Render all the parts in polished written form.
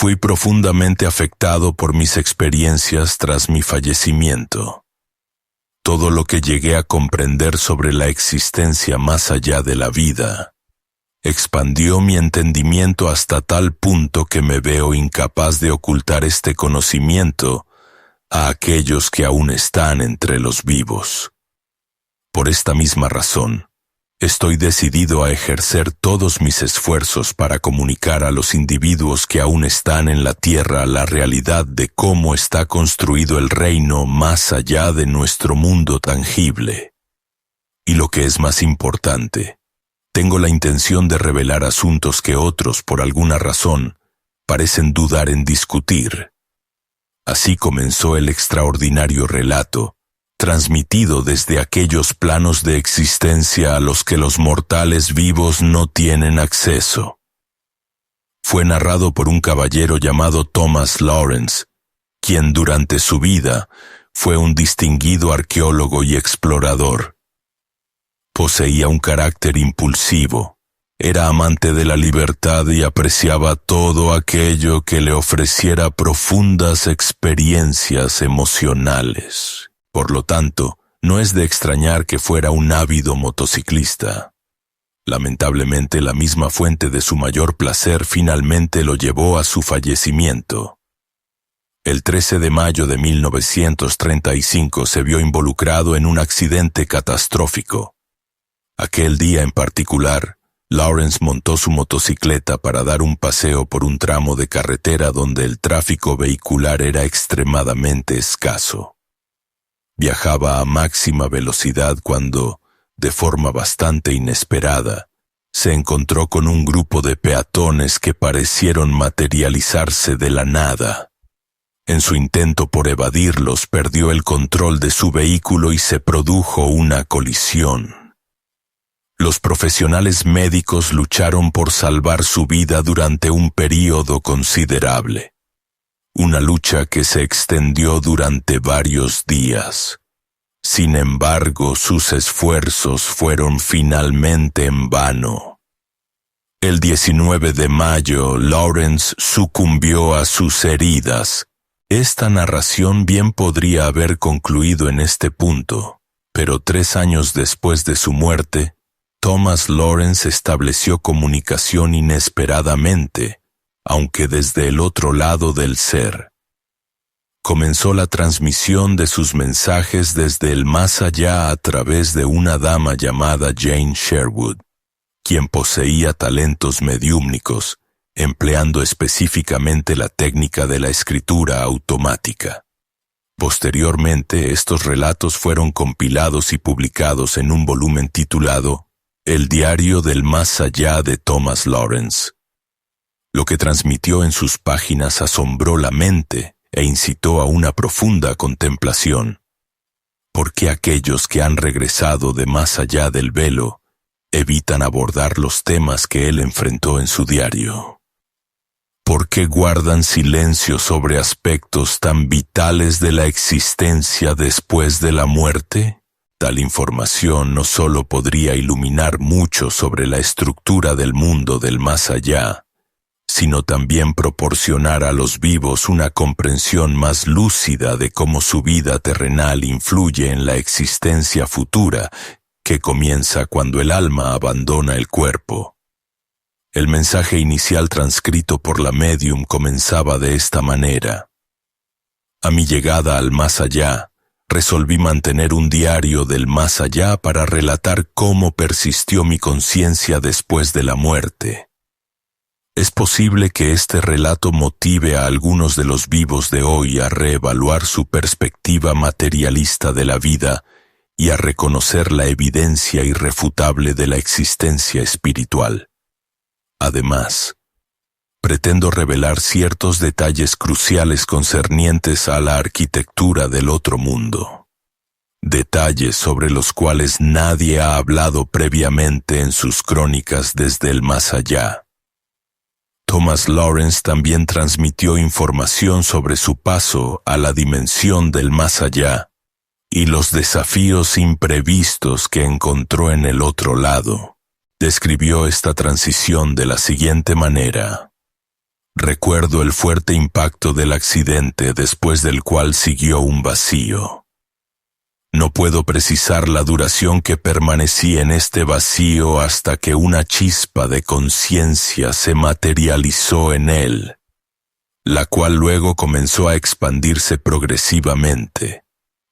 Fui profundamente afectado por mis experiencias tras mi fallecimiento. Todo lo que llegué a comprender sobre la existencia más allá de la vida expandió mi entendimiento hasta tal punto que me veo incapaz de ocultar este conocimiento a aquellos que aún están entre los vivos. Por esta misma razón, estoy decidido a ejercer todos mis esfuerzos para comunicar a los individuos que aún están en la tierra la realidad de cómo está construido el reino más allá de nuestro mundo tangible. Y lo que es más importante, tengo la intención de revelar asuntos que otros, por alguna razón, parecen dudar en discutir. Así comenzó el extraordinario relato, transmitido desde aquellos planos de existencia a los que los mortales vivos no tienen acceso. Fue narrado por un caballero llamado Thomas Lawrence, quien durante su vida fue un distinguido arqueólogo y explorador. Poseía un carácter impulsivo, era amante de la libertad y apreciaba todo aquello que le ofreciera profundas experiencias emocionales. Por lo tanto, no es de extrañar que fuera un ávido motociclista. Lamentablemente, la misma fuente de su mayor placer finalmente lo llevó a su fallecimiento. El 13 de mayo de 1935 se vio involucrado en un accidente catastrófico. Aquel día en particular, Lawrence montó su motocicleta para dar un paseo por un tramo de carretera donde el tráfico vehicular era extremadamente escaso. Viajaba a máxima velocidad cuando, de forma bastante inesperada, se encontró con un grupo de peatones que parecieron materializarse de la nada. En su intento por evadirlos, perdió el control de su vehículo y se produjo una colisión. Los profesionales médicos lucharon por salvar su vida durante un período considerable. Una lucha que se extendió durante varios días. Sin embargo, sus esfuerzos fueron finalmente en vano. El 19 de mayo, Lawrence sucumbió a sus heridas. Esta narración bien podría haber concluido en este punto, pero 3 años después de su muerte, Thomas Lawrence estableció comunicación inesperadamente, aunque desde el otro lado del ser. Comenzó la transmisión de sus mensajes desde el más allá a través de una dama llamada Jane Sherwood, quien poseía talentos mediúmnicos, empleando específicamente la técnica de la escritura automática. Posteriormente, estos relatos fueron compilados y publicados en un volumen titulado El diario del más allá de Thomas Lawrence. Lo que transmitió en sus páginas asombró la mente e incitó a una profunda contemplación. ¿Por qué aquellos que han regresado de más allá del velo evitan abordar los temas que él enfrentó en su diario? ¿Por qué guardan silencio sobre aspectos tan vitales de la existencia después de la muerte? Tal información no solo podría iluminar mucho sobre la estructura del mundo del más allá, sino también proporcionar a los vivos una comprensión más lúcida de cómo su vida terrenal influye en la existencia futura que comienza cuando el alma abandona el cuerpo. El mensaje inicial transcrito por la médium comenzaba de esta manera. A mi llegada al más allá, resolví mantener un diario del más allá para relatar cómo persistió mi conciencia después de la muerte. Es posible que este relato motive a algunos de los vivos de hoy a reevaluar su perspectiva materialista de la vida y a reconocer la evidencia irrefutable de la existencia espiritual. Además, pretendo revelar ciertos detalles cruciales concernientes a la arquitectura del otro mundo. Detalles sobre los cuales nadie ha hablado previamente en sus crónicas desde el más allá. Thomas Lawrence también transmitió información sobre su paso a la dimensión del más allá y los desafíos imprevistos que encontró en el otro lado. Describió esta transición de la siguiente manera. Recuerdo el fuerte impacto del accidente después del cual siguió un vacío. No puedo precisar la duración que permanecí en este vacío hasta que una chispa de conciencia se materializó en él, la cual luego comenzó a expandirse progresivamente.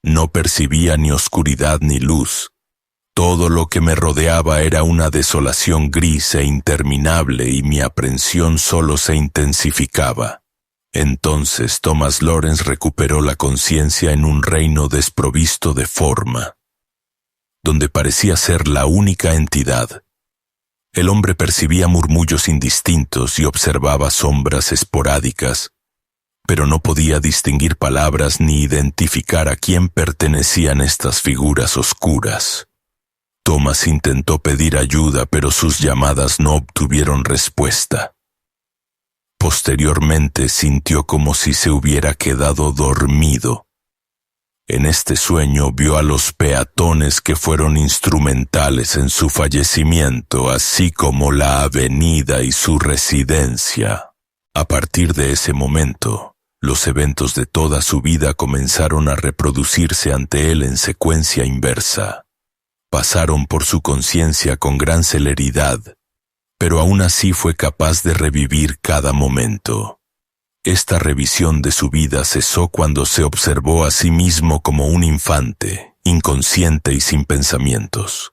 No percibía ni oscuridad ni luz. Todo lo que me rodeaba era una desolación gris e interminable y mi aprensión solo se intensificaba. Entonces Thomas Lawrence recuperó la conciencia en un reino desprovisto de forma, donde parecía ser la única entidad. El hombre percibía murmullos indistintos y observaba sombras esporádicas, pero no podía distinguir palabras ni identificar a quién pertenecían estas figuras oscuras. Thomas intentó pedir ayuda, pero sus llamadas no obtuvieron respuesta. Posteriormente sintió como si se hubiera quedado dormido. En este sueño vio a los peatones que fueron instrumentales en su fallecimiento, así como la avenida y su residencia. A partir de ese momento, los eventos de toda su vida comenzaron a reproducirse ante él en secuencia inversa. Pasaron por su conciencia con gran celeridad, pero aún así fue capaz de revivir cada momento. Esta revisión de su vida cesó cuando se observó a sí mismo como un infante, inconsciente y sin pensamientos.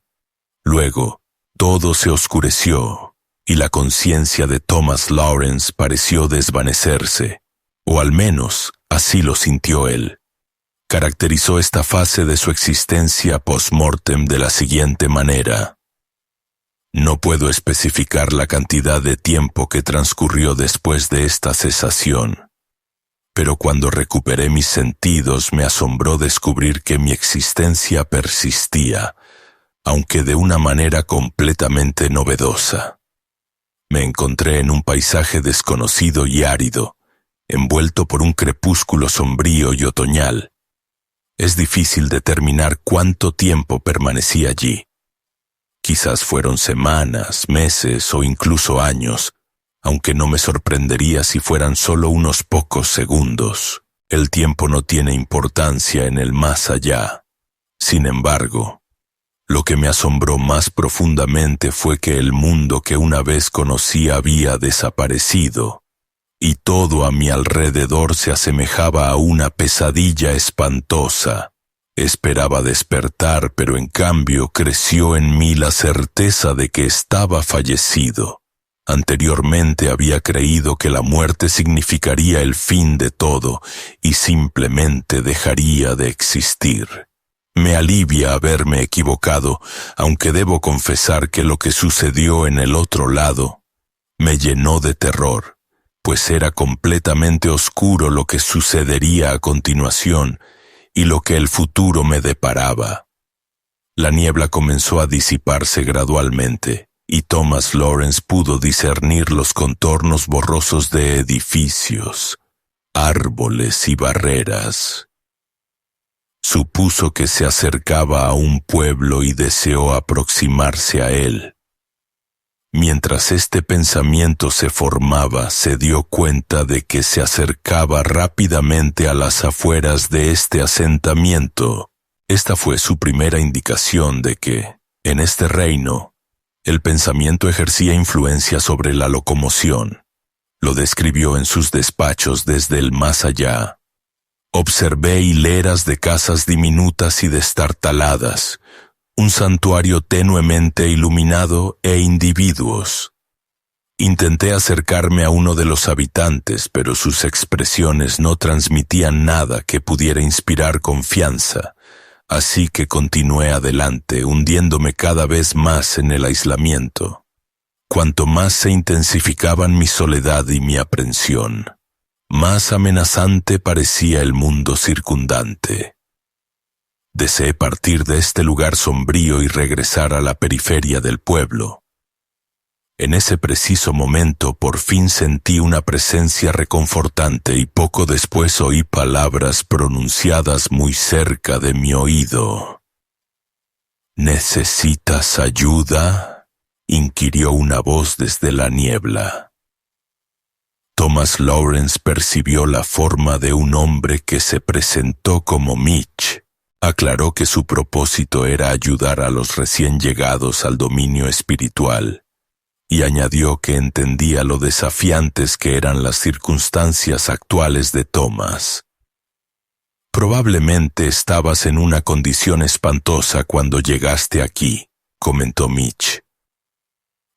Luego, todo se oscureció, y la conciencia de Thomas Lawrence pareció desvanecerse, o al menos así lo sintió él. Caracterizó esta fase de su existencia post-mortem de la siguiente manera: no puedo especificar la cantidad de tiempo que transcurrió después de esta cesación, pero cuando recuperé mis sentidos me asombró descubrir que mi existencia persistía, aunque de una manera completamente novedosa. Me encontré en un paisaje desconocido y árido, envuelto por un crepúsculo sombrío y otoñal. Es difícil determinar cuánto tiempo permanecí allí. Quizás fueron semanas, meses o incluso años, aunque no me sorprendería si fueran solo unos pocos segundos. El tiempo no tiene importancia en el más allá. Sin embargo, lo que me asombró más profundamente fue que el mundo que una vez conocí había desaparecido, y todo a mi alrededor se asemejaba a una pesadilla espantosa. Esperaba despertar, pero en cambio creció en mí la certeza de que estaba fallecido. Anteriormente había creído que la muerte significaría el fin de todo y simplemente dejaría de existir. Me alivia haberme equivocado, aunque debo confesar que lo que sucedió en el otro lado me llenó de terror, pues era completamente oscuro lo que sucedería a continuación y lo que el futuro me deparaba. La niebla comenzó a disiparse gradualmente, y Thomas Lawrence pudo discernir los contornos borrosos de edificios, árboles y barreras. Supuso que se acercaba a un pueblo y deseó aproximarse a él. Mientras este pensamiento se formaba, se dio cuenta de que se acercaba rápidamente a las afueras de este asentamiento. Esta fue su primera indicación de que, en este reino, el pensamiento ejercía influencia sobre la locomoción. Lo describió en sus despachos desde el más allá. Observé hileras de casas diminutas y destartaladas, un santuario tenuemente iluminado e individuos. Intenté acercarme a uno de los habitantes, pero sus expresiones no transmitían nada que pudiera inspirar confianza, así que continué adelante, hundiéndome cada vez más en el aislamiento. Cuanto más se intensificaban mi soledad y mi aprensión, más amenazante parecía el mundo circundante. Deseé partir de este lugar sombrío y regresar a la periferia del pueblo. En ese preciso momento por fin sentí una presencia reconfortante y poco después oí palabras pronunciadas muy cerca de mi oído. ¿Necesitas ayuda?, inquirió una voz desde la niebla. Thomas Lawrence percibió la forma de un hombre que se presentó como Mitch. Aclaró que su propósito era ayudar a los recién llegados al dominio espiritual, y añadió que entendía lo desafiantes que eran las circunstancias actuales de Thomas. «Probablemente estabas en una condición espantosa cuando llegaste aquí», comentó Mitch.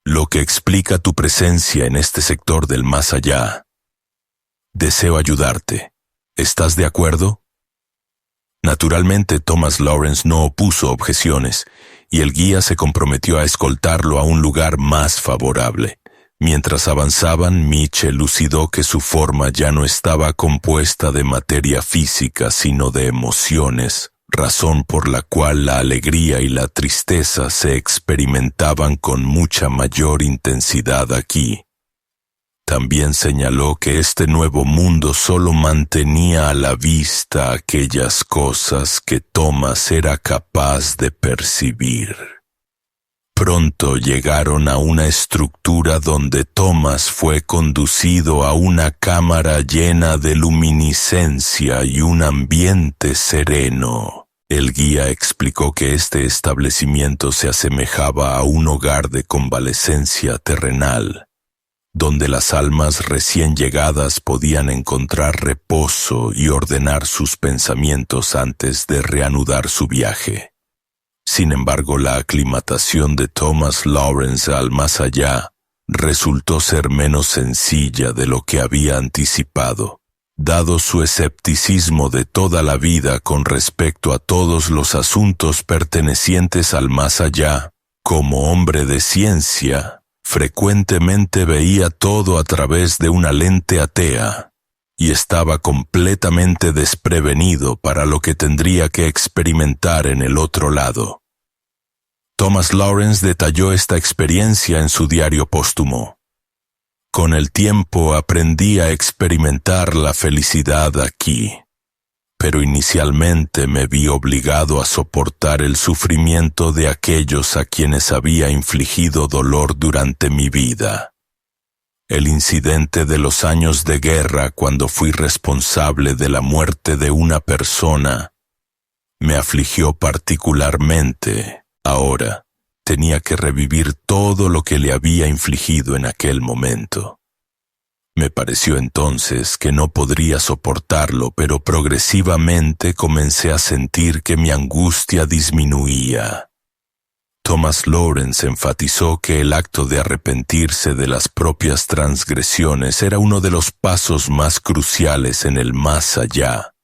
«Lo que explica tu presencia en este sector del más allá. Deseo ayudarte. ¿Estás de acuerdo?» Naturalmente, Thomas Lawrence no opuso objeciones, y el guía se comprometió a escoltarlo a un lugar más favorable. Mientras avanzaban, Mitch elucidó que su forma ya no estaba compuesta de materia física, sino de emociones, razón por la cual la alegría y la tristeza se experimentaban con mucha mayor intensidad aquí. También señaló que este nuevo mundo solo mantenía a la vista aquellas cosas que Thomas era capaz de percibir. Pronto llegaron a una estructura donde Thomas fue conducido a una cámara llena de luminiscencia y un ambiente sereno. El guía explicó que este establecimiento se asemejaba a un hogar de convalecencia terrenal, donde las almas recién llegadas podían encontrar reposo y ordenar sus pensamientos antes de reanudar su viaje. Sin embargo, la aclimatación de Thomas Lawrence al más allá resultó ser menos sencilla de lo que había anticipado, dado su escepticismo de toda la vida con respecto a todos los asuntos pertenecientes al más allá. Como hombre de ciencia, frecuentemente veía todo a través de una lente atea y estaba completamente desprevenido para lo que tendría que experimentar en el otro lado. Thomas Lawrence detalló esta experiencia en su diario póstumo. Con el tiempo aprendí a experimentar la felicidad aquí, pero inicialmente me vi obligado a soportar el sufrimiento de aquellos a quienes había infligido dolor durante mi vida. El incidente de los años de guerra, cuando fui responsable de la muerte de una persona, me afligió particularmente. Ahora tenía que revivir todo lo que le había infligido en aquel momento. Me pareció entonces que no podría soportarlo, pero progresivamente comencé a sentir que mi angustia disminuía. Thomas Lawrence enfatizó que el acto de arrepentirse de las propias transgresiones era uno de los pasos más cruciales en el más allá.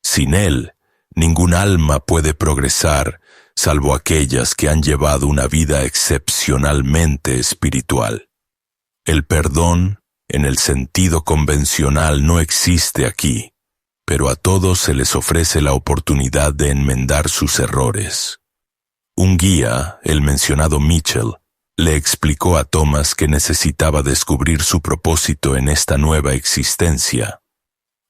Sin él, ningún alma puede progresar, salvo aquellas que han llevado una vida excepcionalmente espiritual. El perdón, en el sentido convencional, no existe aquí, pero a todos se les ofrece la oportunidad de enmendar sus errores. Un guía, el mencionado Mitchell, le explicó a Thomas que necesitaba descubrir su propósito en esta nueva existencia,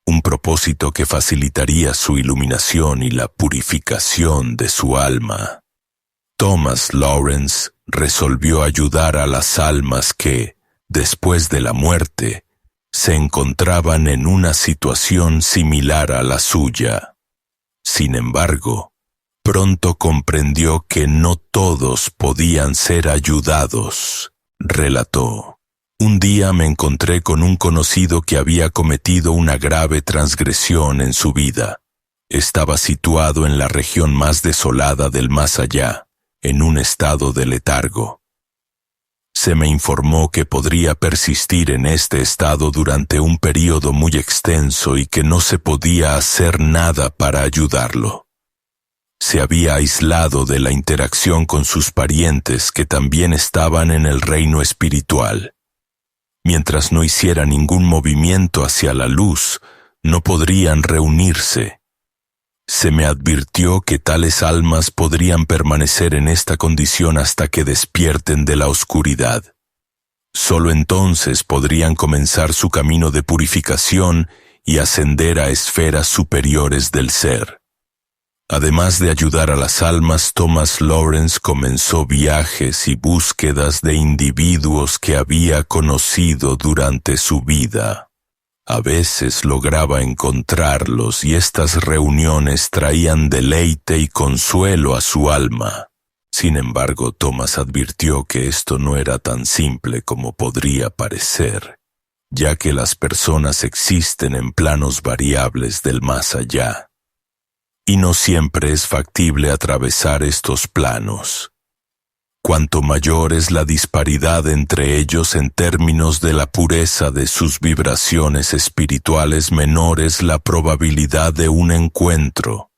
un propósito que facilitaría su iluminación y la purificación de su alma. Thomas Lawrence resolvió ayudar a las almas que, después de la muerte, se encontraban en una situación similar a la suya. Sin embargo, pronto comprendió que no todos podían ser ayudados, relató. Un día me encontré con un conocido que había cometido una grave transgresión en su vida. Estaba situado en la región más desolada del más allá, en un estado de letargo. Se me informó que podría persistir en este estado durante un período muy extenso y que no se podía hacer nada para ayudarlo. Se había aislado de la interacción con sus parientes que también estaban en el reino espiritual. Mientras no hiciera ningún movimiento hacia la luz, no podrían reunirse. Se me advirtió que tales almas podrían permanecer en esta condición hasta que despierten de la oscuridad. Solo entonces podrían comenzar su camino de purificación y ascender a esferas superiores del ser. Además de ayudar a las almas, Thomas Lawrence comenzó viajes y búsquedas de individuos que había conocido durante su vida. A veces lograba encontrarlos y estas reuniones traían deleite y consuelo a su alma. Sin embargo, Thomas advirtió que esto no era tan simple como podría parecer, ya que las personas existen en planos variables del más allá, y no siempre es factible atravesar estos planos. Cuanto mayor es la disparidad entre ellos en términos de la pureza de sus vibraciones espirituales, menor es la probabilidad de un encuentro.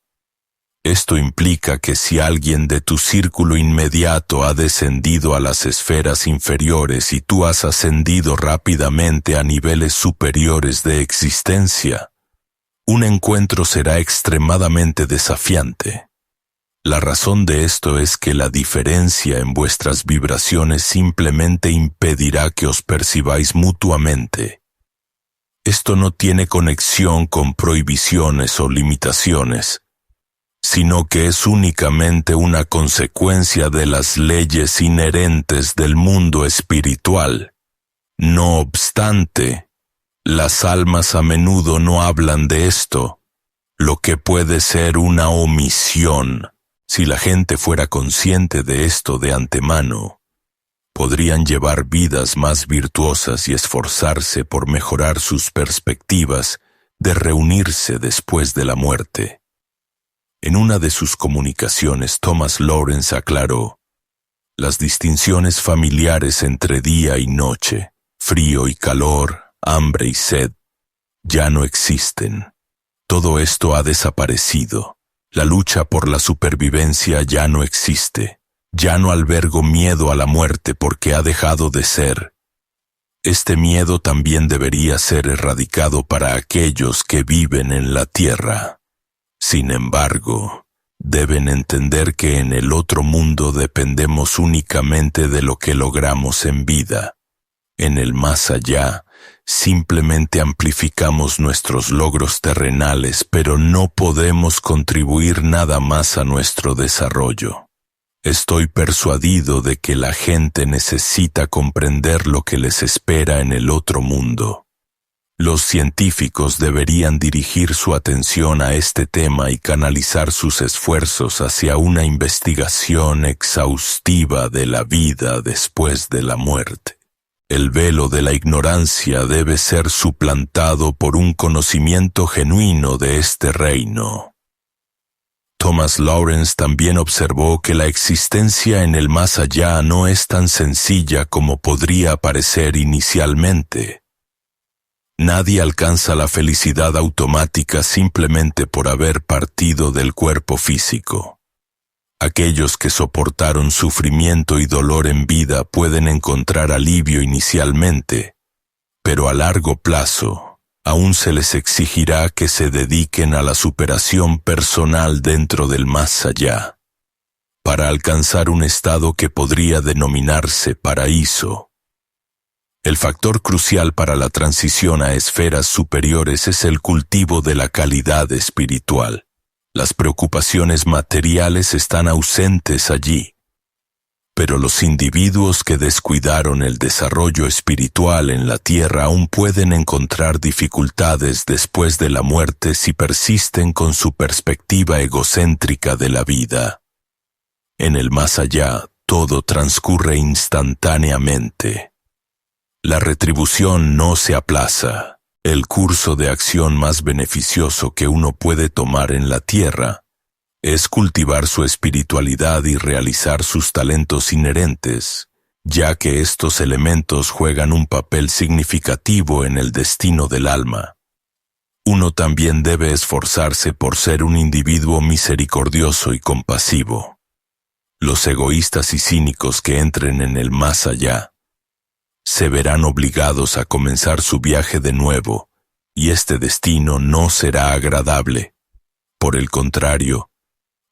Esto implica que si alguien de tu círculo inmediato ha descendido a las esferas inferiores y tú has ascendido rápidamente a niveles superiores de existencia, un encuentro será extremadamente desafiante. La razón de esto es que la diferencia en vuestras vibraciones simplemente impedirá que os percibáis mutuamente. Esto no tiene conexión con prohibiciones o limitaciones, sino que es únicamente una consecuencia de las leyes inherentes del mundo espiritual. No obstante, las almas a menudo no hablan de esto, lo que puede ser una omisión. Si la gente fuera consciente de esto de antemano, podrían llevar vidas más virtuosas y esforzarse por mejorar sus perspectivas de reunirse después de la muerte. En una de sus comunicaciones, Thomas Lawrence aclaró: las distinciones familiares entre día y noche, frío y calor, hambre y sed, ya no existen. Todo esto ha desaparecido. La lucha por la supervivencia ya no existe. Ya no albergo miedo a la muerte porque ha dejado de ser. Este miedo también debería ser erradicado para aquellos que viven en la tierra. Sin embargo, deben entender que en el otro mundo dependemos únicamente de lo que logramos en vida. En el más allá, simplemente amplificamos nuestros logros terrenales, pero no podemos contribuir nada más a nuestro desarrollo. Estoy persuadido de que la gente necesita comprender lo que les espera en el otro mundo. Los científicos deberían dirigir su atención a este tema y canalizar sus esfuerzos hacia una investigación exhaustiva de la vida después de la muerte. El velo de la ignorancia debe ser suplantado por un conocimiento genuino de este reino. Thomas Lawrence también observó que la existencia en el más allá no es tan sencilla como podría parecer inicialmente. Nadie alcanza la felicidad automática simplemente por haber partido del cuerpo físico. Aquellos que soportaron sufrimiento y dolor en vida pueden encontrar alivio inicialmente, pero a largo plazo, aún se les exigirá que se dediquen a la superación personal dentro del más allá, para alcanzar un estado que podría denominarse paraíso. El factor crucial para la transición a esferas superiores es el cultivo de la calidad espiritual. Las preocupaciones materiales están ausentes allí, pero los individuos que descuidaron el desarrollo espiritual en la tierra aún pueden encontrar dificultades después de la muerte si persisten con su perspectiva egocéntrica de la vida. En el más allá, todo transcurre instantáneamente. La retribución no se aplaza. El curso de acción más beneficioso que uno puede tomar en la tierra es cultivar su espiritualidad y realizar sus talentos inherentes, ya que estos elementos juegan un papel significativo en el destino del alma. Uno también debe esforzarse por ser un individuo misericordioso y compasivo. Los egoístas y cínicos que entren en el más allá se verán obligados a comenzar su viaje de nuevo, y este destino no será agradable. Por el contrario,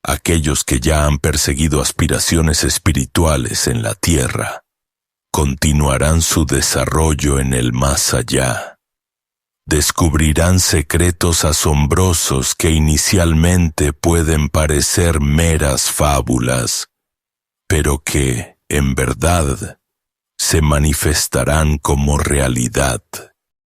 aquellos que ya han perseguido aspiraciones espirituales en la tierra, continuarán su desarrollo en el más allá. Descubrirán secretos asombrosos que inicialmente pueden parecer meras fábulas, pero que, en verdad, se manifestarán como realidad.